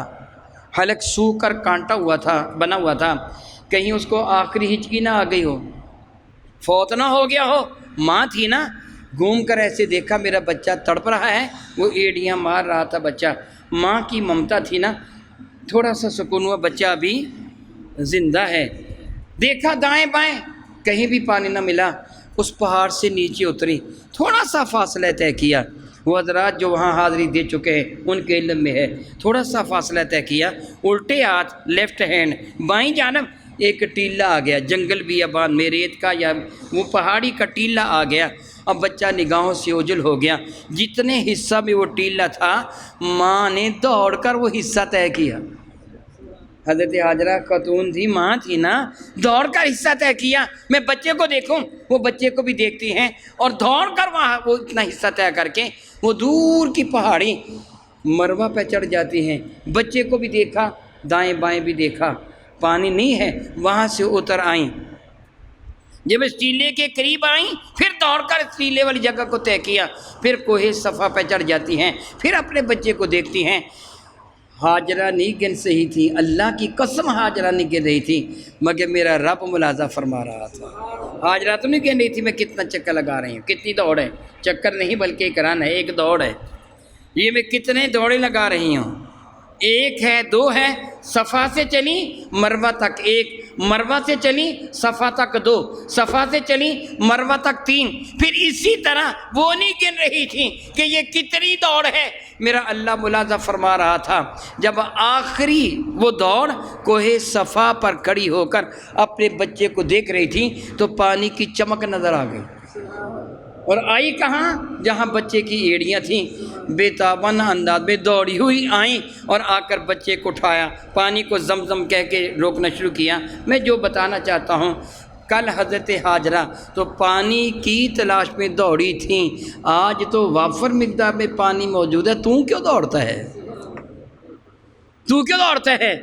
حلق سوکھ کر کانٹا ہوا تھا، بنا ہوا تھا، کہیں اس کو آخری ہچکی نہ آ گئی ہو، فوت نہ ہو گیا ہو، ماں تھی نا، گھوم کر ایسے دیکھا میرا بچہ تڑپ رہا ہے، وہ ایڑیاں مار رہا تھا بچہ، ماں کی ممتا تھی نا، تھوڑا سا سکون ہوا بچہ ابھی زندہ ہے، دیکھا دائیں بائیں کہیں بھی پانی نہ ملا، اس پہاڑ سے نیچے اتری، تھوڑا سا فاصلہ طے کیا، وہ حضرات جو وہاں حاضری دے چکے ہیں ان کے علم میں ہے، تھوڑا سا فاصلہ طے کیا، الٹے ہاتھ لیفٹ ہینڈ بائیں جانب ایک ٹیلا آ گیا، جنگل بیابان میں ریت کا یا وہ پہاڑی کا ٹیلا آ گیا، اب بچہ نگاہوں سے اوجھل ہو گیا، جتنے حصہ میں وہ ٹیلا تھا ماں نے دوڑ کر وہ حصہ طے کیا، حضرت حاجرہ خاتون تھی، ماں تھی نا، دوڑ کر حصہ طے کیا، میں بچے کو دیکھوں، وہ بچے کو بھی دیکھتی ہیں اور دوڑ کر وہاں وہ اتنا حصہ طے کر کے وہ دور کی پہاڑی مروہ پہ چڑھ جاتی ہیں، بچے کو بھی دیکھا، دائیں بائیں بھی دیکھا، پانی نہیں ہے، وہاں سے اتر آئیں، جب اس ٹیلے کے قریب آئیں پھر دوڑ کر اس ٹیلے والی جگہ کو طے کیا، پھر کوہ صفا پہ چڑھ جاتی ہیں، پھر اپنے بچے کو دیکھتی ہیں، حاجرہ نہیں گن سہی تھی، اللہ کی قسم حاجرہ نہیں گن رہی تھی، مگر میرا رب ملاحظہ فرما رہا تھا، حاجرہ تو نہیں گن رہی تھی میں کتنا چکر لگا رہی ہوں، کتنی دوڑ ہے، چکر نہیں بلکہ ایک رن ہے، ایک دوڑ ہے، یہ میں کتنے دوڑیں لگا رہی ہوں، ایک ہے، دو ہے، صفا سے چلی مروہ تک ایک، مروہ سے چلی صفا تک دو، صفا سے چلی مروہ تک تین، پھر اسی طرح وہ نہیں گن رہی تھی کہ یہ کتنی دوڑ ہے، میرا اللہ ملاحظہ فرما رہا تھا، جب آخری وہ دوڑ کوہ صفا پر کھڑی ہو کر اپنے بچے کو دیکھ رہی تھی تو پانی کی چمک نظر آ گئی، اور آئی کہاں؟ جہاں بچے کی ایڑیاں تھیں، بے تابانہ انداز میں دوڑی ہوئی آئیں اور آ کر بچے کو اٹھایا، پانی کو زمزم کہہ کے روکنا شروع کیا۔ میں جو بتانا چاہتا ہوں، کل حضرت ہاجرہ تو پانی کی تلاش میں دوڑی تھیں، آج تو وافر مقدار میں پانی موجود ہے، تو کیوں دوڑتا ہے؟ تو کیوں دوڑتا ہے؟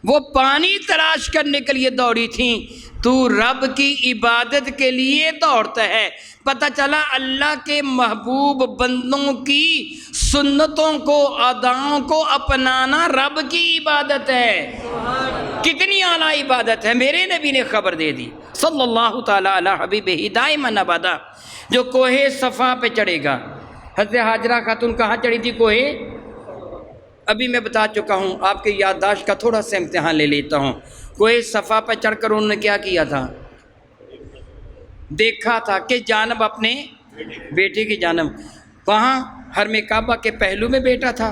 وہ پانی تلاش کرنے کے لیے دوڑی تھیں، تو رب کی عبادت کے لیے دوڑتا ہے۔ پتہ چلا اللہ کے محبوب بندوں کی سنتوں کو، اداؤں کو اپنانا رب کی عبادت ہے۔ کتنی اعلیٰ عبادت ہے، میرے نبی نے خبر دے دی صلی اللہ تعالیٰ علی حبیبہ دائما ابدا۔ جو کوہ صفا پہ چڑھے گا، حضرت ہاجرہ خاتون کہاں چڑھی تھی؟ کوہ، ابھی میں بتا چکا ہوں، آپ کے یادداشت کا تھوڑا سا امتحان لے لیتا ہوں۔ کوہ صفا پہ چڑھ کر انہوں نے کیا کیا تھا؟ دیکھا تھا کہ جانب اپنے بیٹے کی جانب، وہاں حرم کعبہ کے پہلو میں بیٹا تھا۔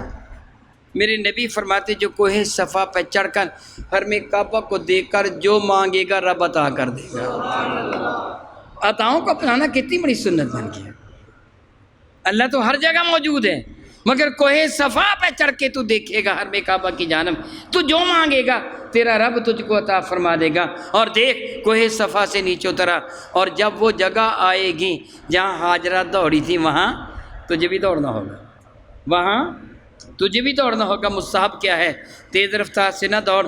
میرے نبی فرماتے جو کوہ صفا پہ چڑھ کر حرم کعبہ کو دیکھ کر جو مانگے گا رب عطا کر دے گا۔ عطاؤں کو اپنانا کتنی بڑی سنت بن گئی ہے۔ اللہ تو ہر جگہ موجود ہے، مگر کوہ صفا پہ چڑھ کے تو دیکھے گا حرم کعبہ کی جانب، تو جو مانگے گا تیرا رب تجھ کو عطا فرما دے گا۔ اور دیکھ کوہ صفا سے نیچے اترا، اور جب وہ جگہ آئے گی جہاں ہاجرہ دوڑی تھی، وہاں تجھے بھی دوڑنا ہوگا، وہاں تجھے بھی دوڑنا ہوگا۔ مستحب کیا ہے؟ تیز رفتار سے نہ دوڑ،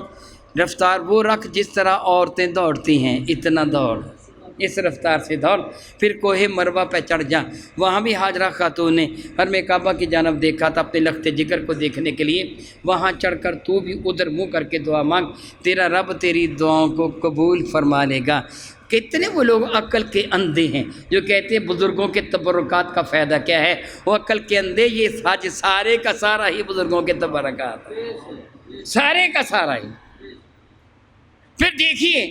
رفتار وہ رکھ جس طرح عورتیں دوڑتی ہیں، اتنا دوڑ، اس رفتار سے دوڑ۔ پھر کوہ مروہ پہ چڑھ جا، وہاں بھی ہاجرہ خاتون نے حرم کعبہ کی جانب دیکھا تھا اپنے لخت جگر کو دیکھنے کے لیے، وہاں چڑھ کر تو بھی ادھر منہ کر کے دعا مانگ، تیرا رب تیری دعاؤں کو قبول فرما لے گا۔ کتنے وہ لوگ عقل کے اندھے ہیں جو کہتے ہیں بزرگوں کے تبرکات کا فائدہ کیا ہے؟ وہ عقل کے اندھے، یہ حج سارے کا سارا ہی بزرگوں کے تبرکات، سارے کا سارا ہی۔ پھر دیکھیے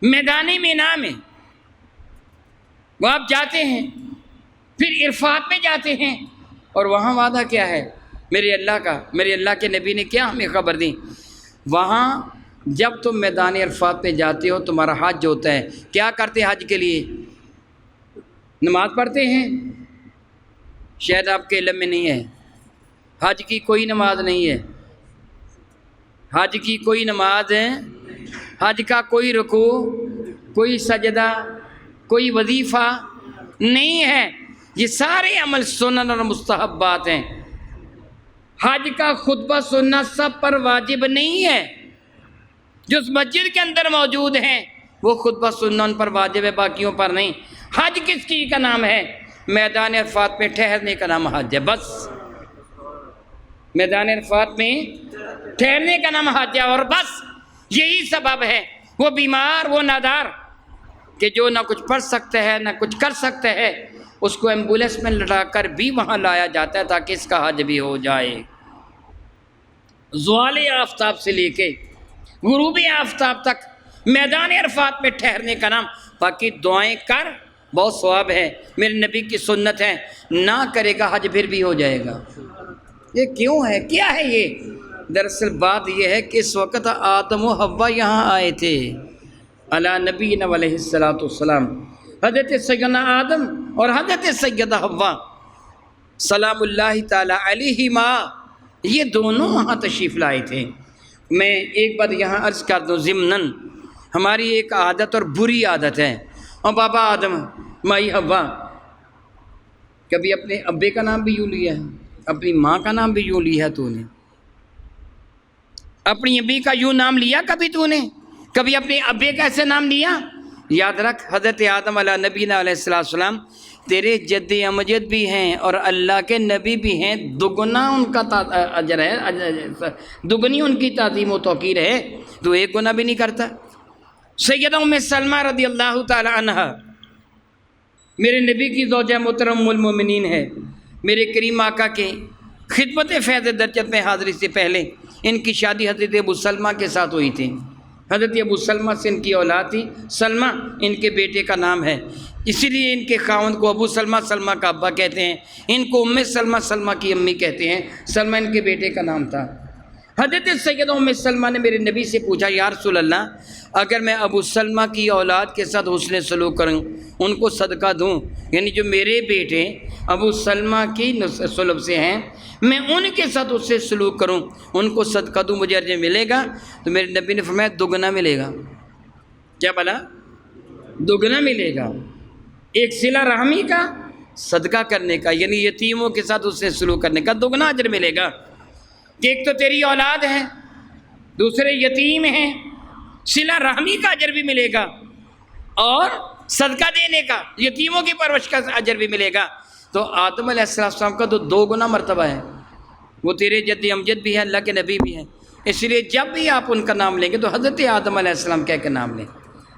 میدان مینا میں وہ آپ جاتے ہیں، پھر عرفات میں جاتے ہیں، اور وہاں وعدہ کیا ہے میرے اللہ کا؟ میرے اللہ کے نبی نے کیا ہمیں خبر دی؟ وہاں جب تم میدان عرفات پہ جاتے ہو، تمہارا حج ہوتا ہے، کیا کرتے حج کے لیے؟ نماز پڑھتے ہیں؟ شاید آپ کے علم میں نہیں ہے، حج کی کوئی نماز نہیں ہے، حج کی کوئی نماز ہے، حج کا کوئی رکوع، کوئی سجدہ، کوئی وظیفہ نہیں ہے، یہ سارے عمل سنن اور مستحبات ہیں۔ حج کا خطبہ سننا سب پر واجب نہیں ہے، جو اس مسجد کے اندر موجود ہیں وہ خطبہ سننا ان پر واجب ہے، باقیوں پر نہیں۔ حج کس چیز کا نام ہے؟ میدان عرفات میں ٹھہرنے کا نام حج ہے، بس میدان عرفات میں ٹھہرنے کا نام حج ہے، اور بس یہی سبب ہے وہ بیمار، وہ نادار کہ جو نہ کچھ پڑھ سکتا ہے نہ کچھ کر سکتا ہے، اس کو ایمبولینس میں لٹا کر بھی وہاں لایا جاتا ہے تاکہ اس کا حج بھی ہو جائے۔ زوال آفتاب سے لے کے غروب آفتاب تک میدان عرفات میں ٹھہرنے کا نام۔ باقی دعائیں کر، بہت ثواب ہے، میرے نبی کی سنت ہے، نہ کرے گا حج پھر بھی ہو جائے گا۔ یہ کیوں ہے؟ کیا ہے یہ؟ دراصل بات یہ ہے کہ اس وقت آدم و حوا یہاں آئے تھے علی نبینا علیہ الصلوۃ والسلام، حضرت سیدنا آدم اور حضرت سیدہ حوا سلام اللہ تعالی علیہما، یہ دونوں وہاں تشریف لائے تھے۔ میں ایک بات یہاں عرض کر دوں ضمناً، ہماری ایک عادت اور بری عادت ہے، اور بابا آدم مائی حوا، کبھی اپنے ابے کا نام بھی یوں لیا ہے، اپنی ماں کا نام بھی یوں لیا تو نے، اپنی ابی کا یوں نام لیا کبھی تو نے، کبھی اپنے ابے کا ایسے نام لیا؟ یاد رکھ حضرت آدم علیہ نبینا علیہ السلام تیرے جد امجد بھی ہیں اور اللہ کے نبی بھی ہیں، دگنا ان کا اجر ہے، دگنی ان کی تعظیم و توقیر ہے، تو ایک گناہ بھی نہیں کرتا۔ سیدہ ام سلمہ رضی اللہ تعالی عنہا میرے نبی کی زوجہ محترم ام المومنین ہے، میرے کریم آقا کے خدمت فیض درجت میں حاضری سے پہلے ان کی شادی حضرت ابو سلمہ کے ساتھ ہوئی تھی۔ حضرت ابو سلمہ سے ان کی اولاد تھی، سلمہ ان کے بیٹے کا نام ہے، اسی لیے ان کے خاوند کو ابو سلمہ، سلمہ کا ابا کہتے ہیں، ان کو ام سلمہ، سلمہ کی امی کہتے ہیں، سلمہ ان کے بیٹے کا نام تھا۔ حضرت سیدہ ام سلمہ نے میرے نبی سے پوچھا یا رسول اللہ اگر میں ابو سلمہ کی اولاد کے ساتھ حسن سلوک کروں، ان کو صدقہ دوں، یعنی جو میرے بیٹے ابو سلمہ کی سلب سے ہیں میں ان کے ساتھ اس سے سلوک کروں، ان کو صدقہ دوں، مجھے اجر ملے گا؟ تو میرے نبی نے فرمایا دگنا ملے گا۔ کیا بولا؟ دگنا ملے گا۔ ایک صلہ رحمی کا، صدقہ کرنے کا، یعنی یتیموں کے ساتھ اس سے سلوک کرنے کا دگنا اجر ملے گا کہ ایک تو تیری اولاد ہے، دوسرے یتیم ہیں، صلہ رحمی کا اجر بھی ملے گا اور صدقہ دینے کا، یتیموں کی پرورش کا اجر بھی ملے گا۔ تو آدم علیہ السلام کا تو 2 گنا مرتبہ ہے، وہ تیرے جد امجد بھی ہے، اللہ کے نبی بھی ہیں، اس لیے جب بھی آپ ان کا نام لیں گے تو حضرت آدم علیہ السلام کہہ کے نام لیں،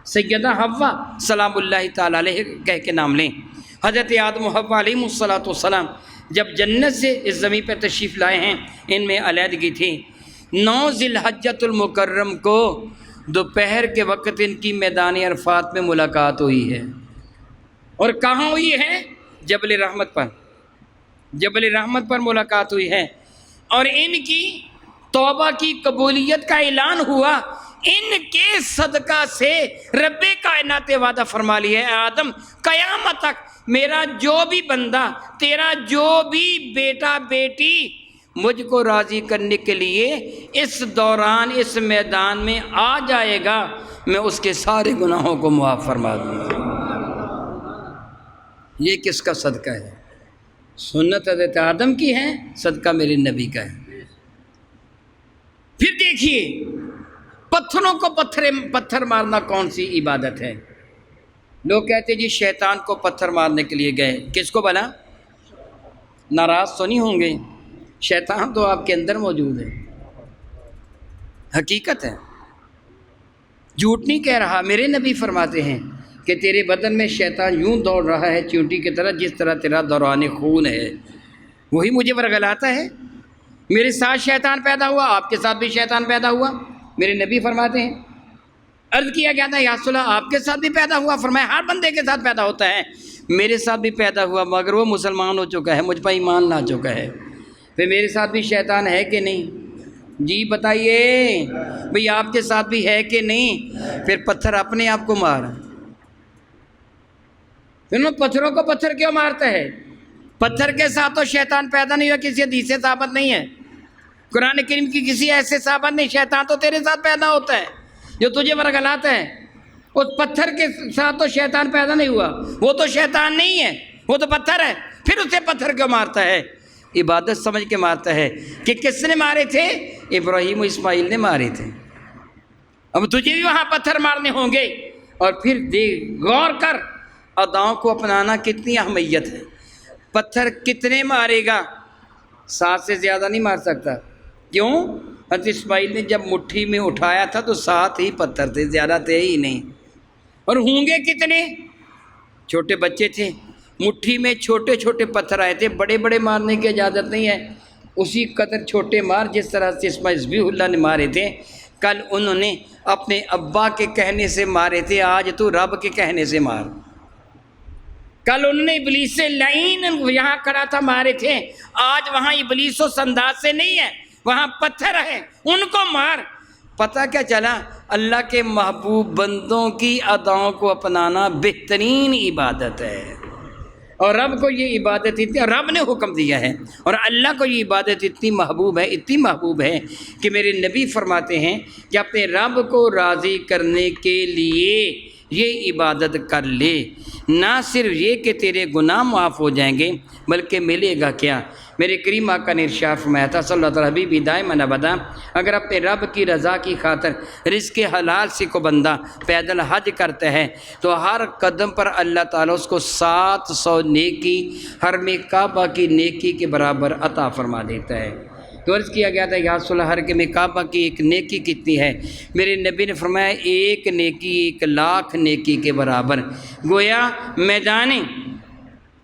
سیدہ حوا سلام اللہ تعالیٰ علیہ کہہ کے نام لیں۔ حضرت آدم و حوا علیہ السلام جب جنت سے اس زمین پہ تشریف لائے ہیں، ان میں علیحدگی تھی۔ 9 ذی الحجۃ المکرم کو دوپہر کے وقت ان کی میدان عرفات میں ملاقات ہوئی ہے، اور کہاں ہوئی ہے؟ جبل رحمت پر، جبل رحمت پر ملاقات ہوئی ہے، اور ان کی توبہ کی قبولیت کا اعلان ہوا۔ ان کے صدقہ سے رب کائنات وعدہ فرما لیا ہے آدم قیامت تک میرا جو بھی بندہ، تیرا جو بھی بیٹا بیٹی مجھ کو راضی کرنے کے لیے اس دوران اس میدان میں آ جائے گا، میں اس کے سارے گناہوں کو معاف فرما دوں گا۔ یہ کس کا صدقہ ہے؟ سنت حضرت آدم کی ہے، صدقہ میرے نبی کا ہے۔ پھر دیکھیے پتھروں کو پتھر مارنا کون سی عبادت ہے؟ لوگ کہتے ہیں جی شیطان کو پتھر مارنے کے لیے گئے، کس کو بنا؟ ناراض تو نہیں ہوں گے؟ شیطان تو آپ کے اندر موجود ہے، حقیقت ہے، جھوٹ نہیں کہہ رہا۔ میرے نبی فرماتے ہیں کہ تیرے بدن میں شیطان یوں دوڑ رہا ہے چیونٹی کی طرح، جس طرح تیرا دوران خون ہے، وہی مجھے ورگلاتا ہے۔ میرے ساتھ شیطان پیدا ہوا، آپ کے ساتھ بھی شیطان پیدا ہوا، میرے نبی فرماتے ہیں۔ عرض کیا گیا تھا یا رسول اللہ آپ کے ساتھ بھی پیدا ہوا؟ فرمایا ہر بندے کے ساتھ پیدا ہوتا ہے، میرے ساتھ بھی پیدا ہوا، مگر وہ مسلمان ہو چکا ہے، مجھ پر ایمان لا چکا ہے۔ پھر میرے ساتھ بھی شیطان ہے کہ نہیں؟ جی بتائیے بھئی آپ کے ساتھ بھی ہے کہ نہیں؟ پھر پتھر اپنے آپ کو مار، پھر وہ پتھروں کو پتھر کیوں مارتا ہے؟ پتھر کے ساتھ تو شیطان پیدا نہیں ہوا، کسی حدیث سے ثابت نہیں ہے، قرآن کریم کی کسی ایسے ثابت نہیں۔ شیطان تو تیرے ساتھ پیدا ہوتا ہے جو تجھے ورگلاتا ہے، اس پتھر کے ساتھ تو شیطان پیدا نہیں ہوا، وہ تو شیطان نہیں ہے، وہ تو پتھر ہے، پھر اسے پتھر کیوں مارتا ہے؟ عبادت سمجھ کے مارتا ہے۔ کہ کس نے مارے تھے؟ ابراہیم و اسماعیل نے مارے تھے، اب تجھے بھی وہاں پتھر مارنے ہوں گے۔ اور پھر دیکھ غور کر اداؤں کو اپنانا کتنی اہمیت ہے۔ پتھر کتنے مارے گا؟ 7 سے زیادہ نہیں مار سکتا۔ کیوں؟ حضرت اسماعیل نے جب مٹھی میں اٹھایا تھا تو 7 ہی پتھر تھے، زیادہ تھے ہی نہیں۔ اور ہوں گے کتنے؟ چھوٹے بچے تھے، مٹھی میں چھوٹے چھوٹے پتھر آئے تھے، بڑے بڑے مارنے کی اجازت نہیں ہے، اسی قدر چھوٹے مار جس طرح سے اسماعیل ذبیح اللہ نے مارے تھے۔ کل انہوں نے اپنے ابا کے کہنے سے مارے تھے، آج تو رب کے کہنے سے مار۔ کل انہوں نے ابلیس سے لعین یہاں کرا تھا، مارے تھے، آج وہاں ابلیس و سنداز سے نہیں ہے، وہاں پتھر ہے، ان کو مار۔ پتہ کیا چلا؟ اللہ کے محبوب بندوں کی اداؤں کو اپنانا بہترین عبادت ہے، اور رب کو یہ عبادت اتنی، رب نے حکم دیا ہے، اور اللہ کو یہ عبادت اتنی محبوب ہے، اتنی محبوب ہے کہ میرے نبی فرماتے ہیں کہ اپنے رب کو راضی کرنے کے لیے یہ عبادت کر لے، نہ صرف یہ کہ تیرے گناہ معاف ہو جائیں گے بلکہ ملے گا کیا؟ میرے کریم آقا نے ارشاد فرمایا تھا صلی اللہ علیہ وسلم دائماً ابدا، اگر اپنے رب کی رضا کی خاطر رزق حلال سے کو بندہ پیدل حج کرتا ہے تو ہر قدم پر اللہ تعالیٰ اس کو 700 نیکی حرم کعبہ کی نیکی کے برابر عطا فرما دیتا ہے۔ تو عرض کیا گیا تھا یا رسول اللہ حرم کعبہ کی ایک نیکی کتنی ہے؟ میرے نبی نے فرمایا ایک نیکی 1,00,000 نیکی کے برابر۔ گویا میدان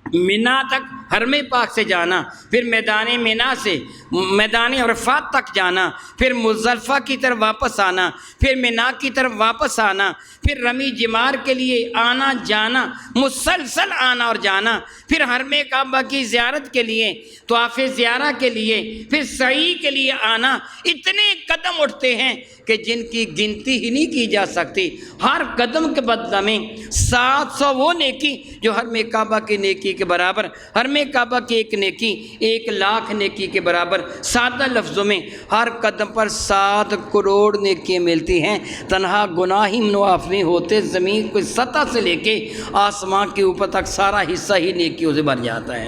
منا تک حرم پاک سے جانا، پھر میدان مینا سے میدان عرفات تک جانا، پھر مزدلفہ کی طرف واپس آنا، پھر مینا کی طرف واپس آنا، پھر رمی جمار کے لیے آنا جانا، مسلسل آنا اور جانا، پھر حرم کعبہ کی زیارت کے لیے، طواف زیارہ کے لیے، پھر سعی کے لیے آنا، اتنے قدم اٹھتے ہیں کہ جن کی گنتی ہی نہیں کی جا سکتی۔ ہر قدم کے بدلہ میں 700 وہ نیکی جو حرم کعبہ کی نیکی کے برابر، حرم کعبہ کی ایک نیکی 1,00,000 نیکی کے برابر۔ سادہ لفظوں میں ہر قدم پر 7 کروڑ نیکیاں ملتی ہیں۔ تنہا گناہ ہی معاف نہیں ہوتے، زمین کو سطح سے لے کے آسمان کے اوپر تک سارا حصہ ہی نیکیوں سے بھر جاتا ہے،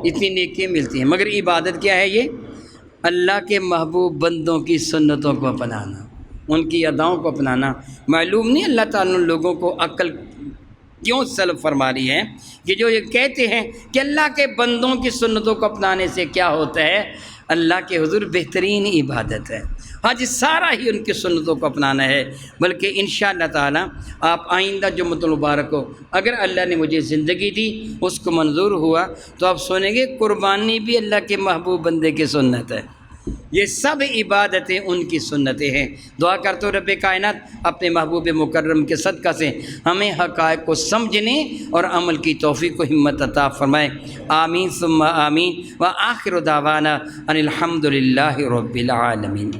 اتنی نیکیاں ملتی ہیں۔ مگر عبادت کیا ہے؟ یہ اللہ کے محبوب بندوں کی سنتوں کو اپنانا، ان کی اداؤں کو اپنانا۔ معلوم نہیں اللہ تعالیٰ نے لوگوں کو عقل کیوں سلب فرما رہی ہے کہ جو یہ کہتے ہیں کہ اللہ کے بندوں کی سنتوں کو اپنانے سے کیا ہوتا ہے؟ اللہ کے حضور بہترین عبادت ہے، حج سارا ہی ان کی سنتوں کو اپنانا ہے۔ بلکہ انشاءاللہ تعالیٰ آپ آئندہ جمعۃ المبارک کو اگر اللہ نے مجھے زندگی دی، اس کو منظور ہوا، تو آپ سنیں گے قربانی بھی اللہ کے محبوب بندے کی سنت ہے۔ یہ سب عبادتیں ان کی سنتیں ہیں۔ دعا کرتے ہو رب کائنات اپنے محبوب مکرم کے صدقہ سے ہمیں حقائق کو سمجھنے اور عمل کی توفیق و ہمت عطا فرمائے۔ آمین ثم آمین۔ وآخر دعوانا ان الحمد للہ رب العالمین۔